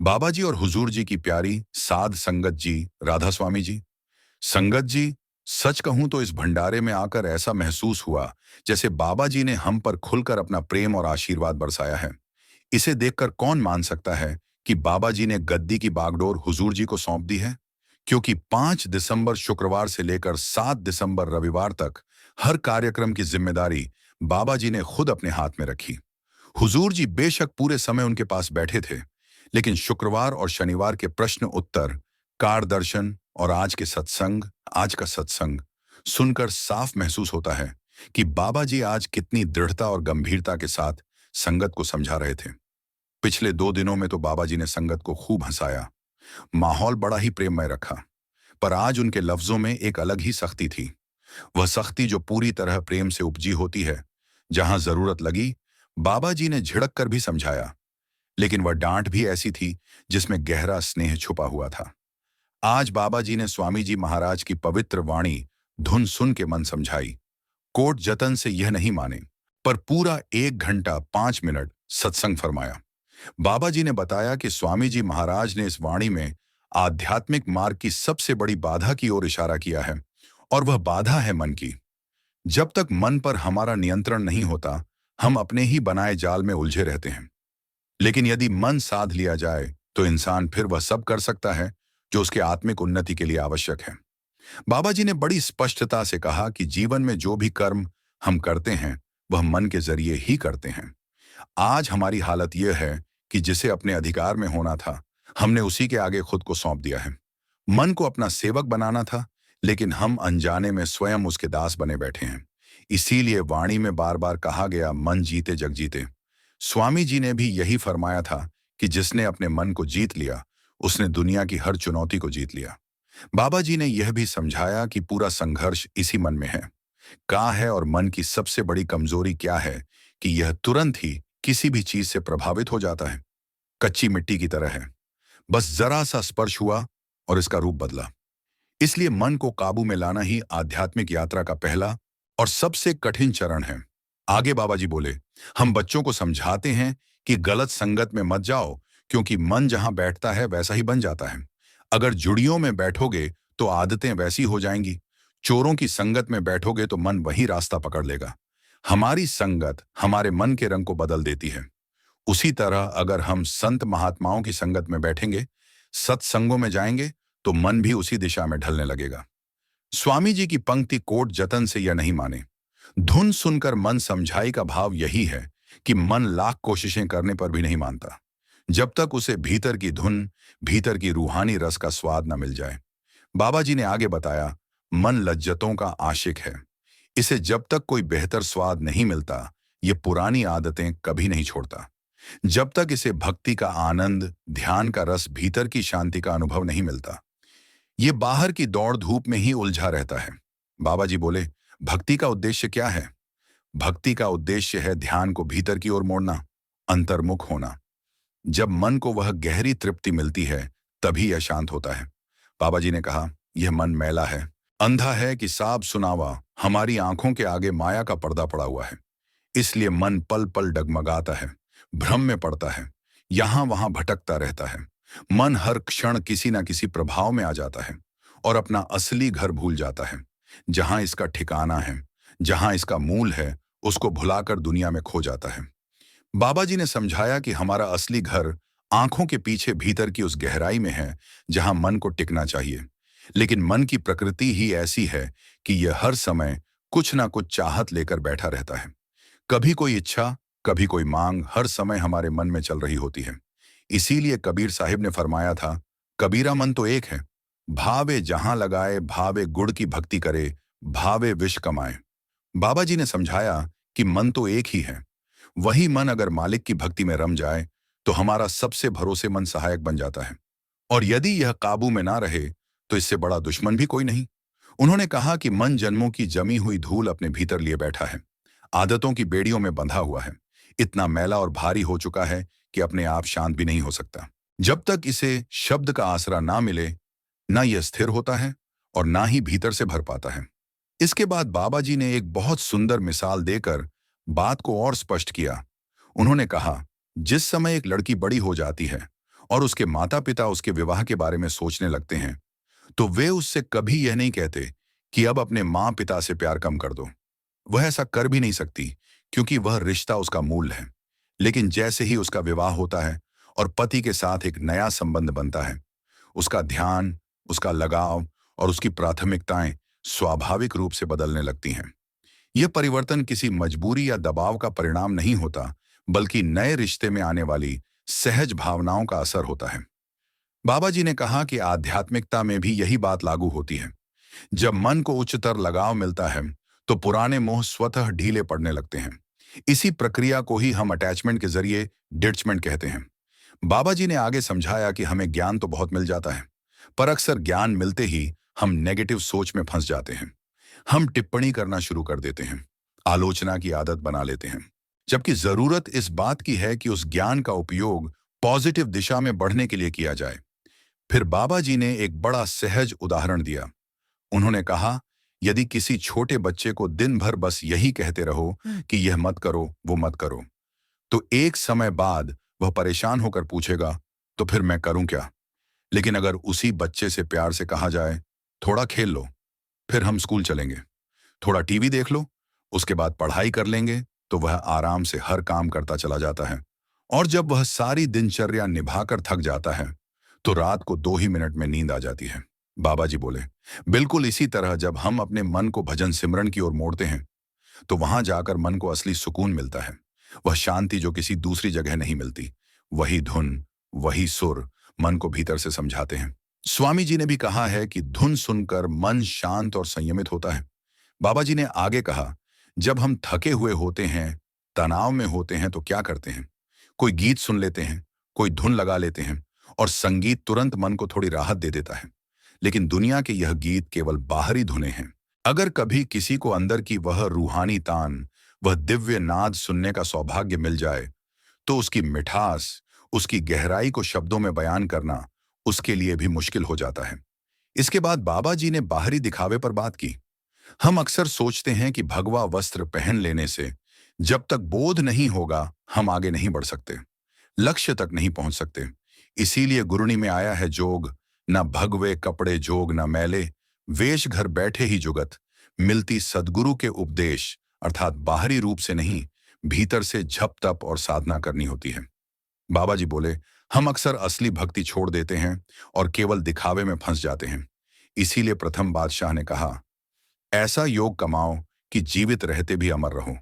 बाबा जी और हुजूर जी की प्यारी साध संगत जी, राधा स्वामी जी। संगत जी, सच कहूं तो इस भंडारे में आकर ऐसा महसूस हुआ जैसे बाबा जी ने हम पर खुलकर अपना प्रेम और आशीर्वाद बरसाया है। इसे देखकर कौन मान सकता है कि बाबा जी ने गद्दी की बागडोर हुजूर जी को सौंप दी है? क्योंकि 5 दिसंबर शुक्रवार से लेकर 7 दिसंबर रविवार तक हर कार्यक्रम की जिम्मेदारी बाबा जी ने खुद अपने हाथ में रखी। हुजूर जी बेशक पूरे समय उनके पास बैठे थे, लेकिन शुक्रवार और शनिवार के प्रश्न उत्तर, कार दर्शन और आज का सत्संग सुनकर साफ महसूस होता है कि बाबा जी आज कितनी दृढ़ता और गंभीरता के साथ संगत को समझा रहे थे। पिछले 2 दिनों में तो बाबा जी ने संगत को खूब हंसाया, माहौल बड़ा ही प्रेममय रखा, पर आज उनके लफ्जों में एक अलग ही सख्ती थी। वह सख्ती जो पूरी तरह प्रेम से उपजी होती है। जहां जरूरत लगी, बाबा जी ने झिड़क कर भी समझाया, लेकिन वह डांट भी ऐसी थी जिसमें गहरा स्नेह छुपा हुआ था। आज बाबा जी ने स्वामी जी महाराज की पवित्र वाणी धुन सुन के मन समझाई। कोट जतन से यह नहीं माने, पर पूरा 1 घंटा 5 मिनट सत्संग फरमाया। बाबा जी ने बताया कि स्वामी जी महाराज ने इस वाणी में आध्यात्मिक मार्ग की सबसे बड़ी बाधा की ओर इशारा किया है, और वह बाधा है मन की। जब तक मन पर हमारा नियंत्रण नहीं होता, हम अपने ही बनाए जाल में उलझे रहते हैं। लेकिन यदि मन साध लिया जाए, तो इंसान फिर वह सब कर सकता है जो उसके आत्मिक उन्नति के लिए आवश्यक है। बाबा जी ने बड़ी स्पष्टता से कहा कि जीवन में जो भी कर्म हम करते हैं, वह मन के जरिए ही करते हैं। आज हमारी हालत यह है कि जिसे अपने अधिकार में होना था, हमने उसी के आगे खुद को सौंप दिया है। मन को अपना सेवक बनाना था, लेकिन हम अनजाने में स्वयं उसके दास बने बैठे हैं। इसीलिए वाणी में बार बार कहा गया, मन जीते जग जीते। स्वामी जी ने भी यही फरमाया था कि जिसने अपने मन को जीत लिया, उसने दुनिया की हर चुनौती को जीत लिया। बाबा जी ने यह भी समझाया कि पूरा संघर्ष इसी मन में है। का है और मन की सबसे बड़ी कमजोरी क्या है कि यह तुरंत ही किसी भी चीज से प्रभावित हो जाता है। कच्ची मिट्टी की तरह है, बस जरा सा स्पर्श हुआ और इसका रूप बदला। इसलिए मन को काबू में लाना ही आध्यात्मिक यात्रा का पहला और सबसे कठिन चरण है। आगे बाबा जी बोले, हम बच्चों को समझाते हैं कि गलत संगत में मत जाओ, क्योंकि मन जहां बैठता है वैसा ही बन जाता है। अगर जुड़ियों में बैठोगे तो आदतें वैसी हो जाएंगी। चोरों की संगत में बैठोगे तो मन वही रास्ता पकड़ लेगा। हमारी संगत हमारे मन के रंग को बदल देती है। उसी तरह अगर हम संत महात्माओं की संगत में बैठेंगे, सत्संगों में जाएंगे, तो मन भी उसी दिशा में ढलने लगेगा। स्वामी जी की पंक्ति कोट जतन से यह नहीं माने। धुन सुनकर मन समझाई का भाव यही है कि मन लाख कोशिशें करने पर भी नहीं मानता, जब तक उसे भीतर की धुन, भीतर की रूहानी रस का स्वाद न मिल जाए। बाबा जी ने आगे बताया, मन लज्जतों का आशिक है। इसे जब तक कोई बेहतर स्वाद नहीं मिलता, ये पुरानी आदतें कभी नहीं छोड़ता। जब तक इसे भक्ति का आनंद, ध्यान का रस, भीतर की शांति का अनुभव नहीं मिलता, ये बाहर की दौड़ धूप में ही उलझा रहता है। बाबा जी बोले, भक्ति का उद्देश्य क्या है? भक्ति का उद्देश्य है ध्यान को भीतर की ओर मोड़ना, अंतर्मुख होना। जब मन को वह गहरी तृप्ति मिलती है, तभी यह शांत होता है। बाबा जी ने कहा, यह मन मैला है, अंधा है कि साब सुनावा, हमारी आंखों के आगे माया का पर्दा पड़ा हुआ है। इसलिए मन पल पल डगमगाता है, भ्रम में पड़ता है, यहां वहां भटकता रहता है। मन हर क्षण किसी न किसी प्रभाव में आ जाता है और अपना असली घर भूल जाता है। जहां इसका ठिकाना है, जहां इसका मूल है, उसको भुलाकर दुनिया में खो जाता है। बाबा जी ने समझाया कि हमारा असली घर आंखों के पीछे भीतर की उस गहराई में है, जहां मन को टिकना चाहिए। लेकिन मन की प्रकृति ही ऐसी है कि यह हर समय कुछ ना कुछ चाहत लेकर बैठा रहता है। कभी कोई इच्छा, कभी कोई मांग हर समय हमारे मन में चल रही होती है। इसीलिए कबीर साहिब ने फरमाया था, कबीरा मन तो एक है, भावे जहां लगाए, भावे गुड़ की भक्ति करे, भावे विष कमाए। बाबा जी ने समझाया कि मन तो एक ही है। वही मन अगर मालिक की भक्ति में रम जाए, तो हमारा सबसे भरोसेमंद सहायक बन जाता है। और यदि यह काबू में ना रहे, तो इससे बड़ा दुश्मन भी कोई नहीं। उन्होंने कहा कि मन जन्मों की जमी हुई धूल अपने भीतर लिए बैठा है, आदतों की बेड़ियों में बंधा हुआ है, इतना मैला और भारी हो चुका है कि अपने आप शांत भी नहीं हो सकता। जब तक इसे शब्द का आसरा ना मिले, ना यह स्थिर होता है और ना ही भीतर से भर पाता है। इसके बाद बाबा जी ने एक बहुत सुंदर मिसाल देकर बात को और स्पष्ट किया। उन्होंने कहा, जिस समय एक लड़की बड़ी हो जाती है और उसके माता पिता उसके विवाह के बारे में सोचने लगते हैं, तो वे उससे कभी यह नहीं कहते कि अब अपने माँ पिता से प्यार कम कर दो। वह ऐसा कर भी नहीं सकती, क्योंकि वह रिश्ता उसका मूल है। लेकिन जैसे ही उसका विवाह होता है और पति के साथ एक नया संबंध बनता है, उसका ध्यान, उसका लगाव और उसकी प्राथमिकताएं स्वाभाविक रूप से बदलने लगती हैं। यह परिवर्तन किसी मजबूरी या दबाव का परिणाम नहीं होता, बल्कि नए रिश्ते में आने वाली सहज भावनाओं का असर होता है। बाबा जी ने कहा कि आध्यात्मिकता में भी यही बात लागू होती है। जब मन को उच्चतर लगाव मिलता है, तो पुराने मोह स्वतः ढीले पड़ने लगते हैं। इसी प्रक्रिया को ही हम अटैचमेंट के जरिए डिटचमेंट कहते हैं। बाबा जी ने आगे समझाया कि हमें ज्ञान तो बहुत मिल जाता है, पर अक्सर ज्ञान मिलते ही हम नेगेटिव सोच में फंस जाते हैं। हम टिप्पणी करना शुरू कर देते हैं, आलोचना की आदत बना लेते हैं, जबकि जरूरत इस बात की है कि उस ज्ञान का उपयोग पॉजिटिव दिशा में बढ़ने के लिए किया जाए। फिर बाबा जी ने एक बड़ा सहज उदाहरण दिया। उन्होंने कहा, यदि किसी छोटे बच्चे को दिन भर बस यही कहते रहो कि यह मत करो, वो मत करो, तो एक समय बाद वह परेशान होकर पूछेगा, तो फिर मैं करूं क्या? लेकिन अगर उसी बच्चे से प्यार से कहा जाए, थोड़ा खेल लो, फिर हम स्कूल चलेंगे, थोड़ा टीवी देख लो, उसके बाद पढ़ाई कर लेंगे, तो वह आराम से हर काम करता चला जाता है। और जब वह सारी दिनचर्या निभाकर थक जाता है, तो रात को 2 ही मिनट में नींद आ जाती है। बाबा जी बोले, बिल्कुल इसी तरह जब हम अपने मन को भजन सिमरन की ओर मोड़ते हैं, तो वहां जाकर मन को असली सुकून मिलता है। वह शांति जो किसी दूसरी जगह नहीं मिलती। वही धुन, वही सुर मन को भीतर से समझाते हैं। स्वामी जी ने भी कहा है कि धुन सुनकर मन शांत और संयमित होता है। बाबा जी ने आगे कहा, जब हम थके हुए होते हैं, तनाव में होते हैं, तो क्या करते हैं? कोई गीत सुन लेते हैं, कोई धुन लगा लेते हैं, और संगीत तुरंत मन को थोड़ी राहत दे देता है। लेकिन दुनिया के यह गीत केवल बाहरी धुनें हैं। अगर कभी किसी को अंदर की वह रूहानी तान, वह दिव्य नाद सुनने का सौभाग्य मिल जाए, तो उसकी मिठास, उसकी गहराई को शब्दों में बयान करना उसके लिए भी मुश्किल हो जाता है। इसके बाद बाबा जी ने बाहरी दिखावे पर बात की। हम अक्सर सोचते हैं कि भगवा वस्त्र पहन लेने से जब तक बोध नहीं होगा, हम आगे नहीं बढ़ सकते, लक्ष्य तक नहीं पहुंच सकते। इसीलिए गुरुनी में आया है जोग, न भगवे कपड़े जोग न मैले, वेश घर बैठे ही जुगत, मिलती सद्गुरु के उपदेश, अर्थात बाहरी रूप से नहीं, भीतर से झप तप और साधना करनी होती है। बाबा जी बोले, हम अक्सर असली भक्ति छोड़ देते हैं और केवल दिखावे में फंस जाते हैं। इसीलिए प्रथम बादशाह ने कहा, ऐसा योग कमाओ कि जीवित रहते भी अमर रहो।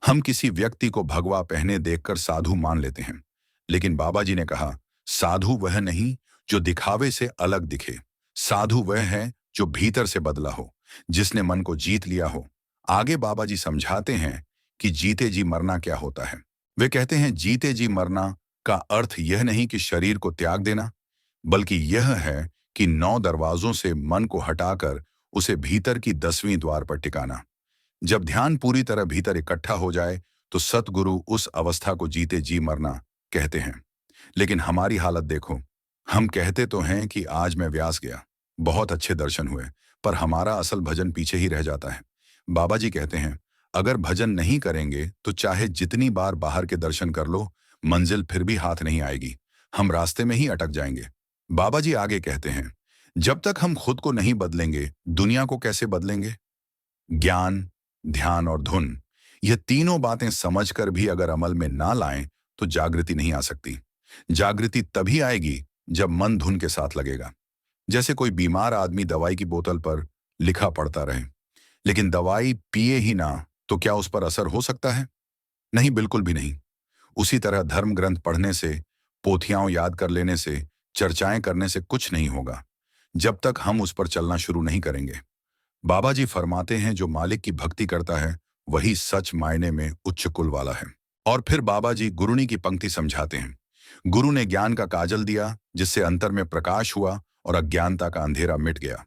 हम किसी व्यक्ति को भगवा पहने देखकर साधु मान लेते हैं, लेकिन बाबा जी ने कहा, साधु वह नहीं जो दिखावे से अलग दिखे। साधु वह है जो भीतर से बदला हो, जिसने मन को जीत लिया हो। आगे बाबा जी समझाते हैं कि जीते जी मरना क्या होता है। वे कहते हैं, जीते जी मरना का अर्थ यह नहीं कि शरीर को त्याग देना, बल्कि यह है कि 9 दरवाजों से मन को हटाकर उसे भीतर की 10वीं द्वार पर टिकाना। जब ध्यान पूरी तरह भीतर इकट्ठा हो जाए, तो सतगुरु उस अवस्था को जीते जी मरना कहते हैं। लेकिन हमारी हालत देखो, हम कहते तो हैं कि आज मैं व्यास गया, बहुत अच्छे दर्शन हुए, पर हमारा असल भजन पीछे ही रह जाता है। बाबा जी कहते हैं, अगर भजन नहीं करेंगे तो चाहे जितनी बार बाहर के दर्शन कर लो, मंजिल फिर भी हाथ नहीं आएगी, हम रास्ते में ही अटक जाएंगे। बाबा जी आगे कहते हैं, जब तक हम खुद को नहीं बदलेंगे, दुनिया को कैसे बदलेंगे? ज्ञान, ध्यान और धुन, यह तीनों बातें समझकर भी अगर अमल में ना लाएं, तो जागृति नहीं आ सकती। जागृति तभी आएगी जब मन धुन के साथ लगेगा। जैसे कोई बीमार आदमी दवाई की बोतल पर लिखा पढ़ता रहे, लेकिन दवाई पिए ही ना, तो क्या उस पर असर हो सकता है? नहीं, बिल्कुल भी नहीं। उसी तरह धर्म ग्रंथ पढ़ने से, पोथियां याद कर लेने से, चर्चाएं करने से कुछ नहीं होगा, जब तक हम उस पर चलना शुरू नहीं करेंगे। बाबा जी फरमाते हैं, जो मालिक की भक्ति करता है, वही सच मायने में उच्च कुल वाला है। और फिर बाबा जी गुरुनी की पंक्ति समझाते हैं। गुरु ने ज्ञान का काजल दिया, जिससे अंतर में प्रकाश हुआ और अज्ञानता का अंधेरा मिट गया।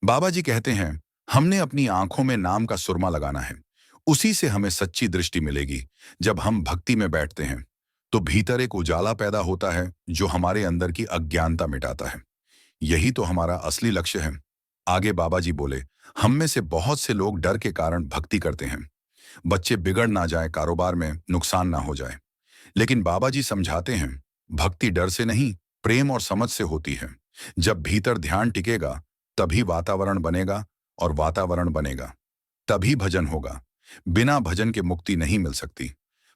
बाबा जी कहते हैं, हमने अपनी आंखों में नाम का सुरमा लगाना है, उसी से हमें सच्ची दृष्टि मिलेगी। जब हम भक्ति में बैठते हैं, तो भीतर एक उजाला पैदा होता है, जो हमारे अंदर की अज्ञानता मिटाता है। यही तो हमारा असली लक्ष्य है। आगे बाबा जी बोले, हम में से बहुत से लोग डर के कारण भक्ति करते हैं, बच्चे बिगड़ ना जाए, कारोबार में नुकसान ना हो जाए। लेकिन बाबा जी समझाते हैं, भक्ति डर से नहीं, प्रेम और समझ से होती है। जब भीतर ध्यान टिकेगा, तभी वातावरण बनेगा, और वातावरण बनेगा तभी भजन होगा। बिना भजन के मुक्ति नहीं मिल सकती।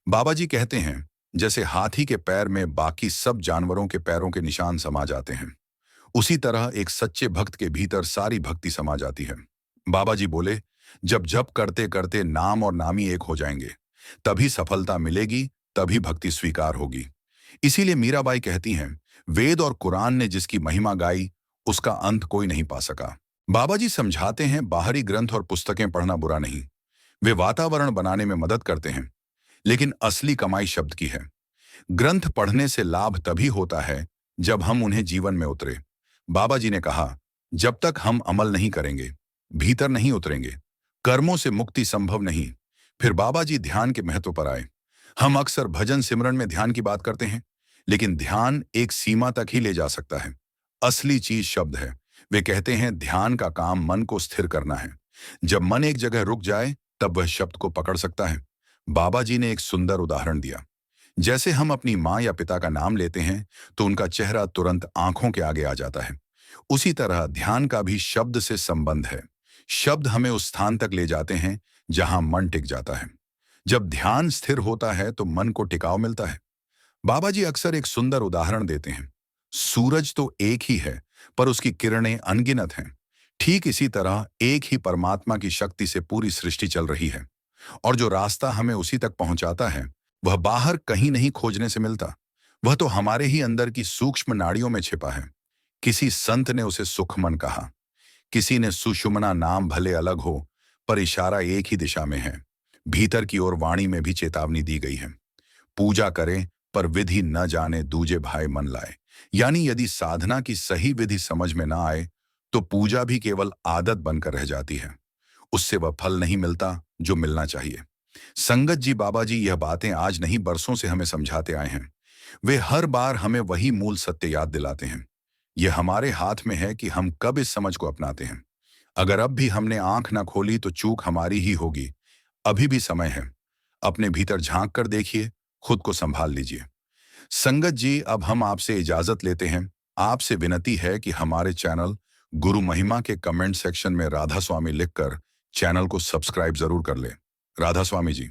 बाबा जी कहते हैं, जैसे हाथी के पैर में बाकी सब जानवरों के पैरों के निशान समा जाते हैं, उसी तरह एक सच्चे भक्त के भीतर सारी भक्ति समा जाती है। बाबा जी बोले, जब जप करते करते नाम और नामी एक हो जाएंगे, तभी सफलता मिलेगी, तभी भक्ति स्वीकार होगी। इसीलिए मीराबाई कहती हैं, वेद और कुरान ने जिसकी महिमा गाई, उसका अंत कोई नहीं पा सका। बाबा जी समझाते हैं, बाहरी ग्रंथ और पुस्तकें पढ़ना बुरा नहीं, वे वातावरण बनाने में मदद करते हैं, लेकिन असली कमाई शब्द की है। ग्रंथ पढ़ने से लाभ तभी होता है जब हम उन्हें जीवन में उतरे। बाबा जी ने कहा, जब तक हम अमल नहीं करेंगे, भीतर नहीं उतरेंगे, कर्मों से मुक्ति संभव नहीं। फिर बाबा जी ध्यान के महत्व पर आए। हम अक्सर भजन सिमरन में ध्यान की बात करते हैं, लेकिन ध्यान एक सीमा तक ही ले जा सकता है। असली चीज शब्द है। वे कहते हैं, ध्यान का काम मन को स्थिर करना है। जब मन एक जगह रुक जाए, तब वह शब्द को पकड़ सकता है। बाबा जी ने एक सुंदर उदाहरण दिया। जैसे हम अपनी माँ या पिता का नाम लेते हैं, तो उनका चेहरा तुरंत आंखों के आगे आ जाता है। उसी तरह ध्यान का भी शब्द से संबंध है। शब्द हमें उस स्थान तक ले जाते हैं जहां मन टिक जाता है। जब ध्यान स्थिर होता है तो मन को टिकाव मिलता है। बाबा जी अक्सर एक सुंदर उदाहरण देते हैं। सूरज तो एक ही है, पर उसकी किरणें अनगिनत हैं। ठीक इसी तरह एक ही परमात्मा की शक्ति से पूरी सृष्टि चल रही है, और जो रास्ता हमें उसी तक पहुंचाता है, वह बाहर कहीं नहीं खोजने से मिलता। वह तो हमारे ही अंदर की सूक्ष्म नाड़ियों में छिपा है। किसी संत ने उसे सुखमन कहा, किसी ने सुषुम्ना। नाम भले अलग हो, पर इशारा एक ही दिशा में है। भीतर की ओर वाणी में भी चेतावनी दी गई है। पूजा करें, पर विधि न जाने दूजे भाई मन लाए। यानी यदि साधना की सही विधि समझ में ना आए, तो पूजा भी केवल आदत बनकर रह जाती है। उससे वह फल नहीं मिलता जो मिलना चाहिए। संगत जी, बाबा जी यह बातें आज नहीं, बरसों से हमें समझाते आए हैं। वे हर बार हमें वही मूल सत्य याद दिलाते हैं। यह हमारे हाथ में है कि हम कब इस समझ को अपनाते हैं। अगर अब भी हमने आंख न खोली, तो चूक हमारी ही होगी। अभी भी समय है। अपने भीतर झांक कर देखिए, खुद को संभाल लीजिए। संगत जी, अब हम आपसे इजाजत लेते हैं। आपसे विनती है कि हमारे चैनल गुरु महिमा के कमेंट सेक्शन में राधा स्वामी लिखकर चैनल को सब्सक्राइब जरूर कर ले। राधा स्वामी जी।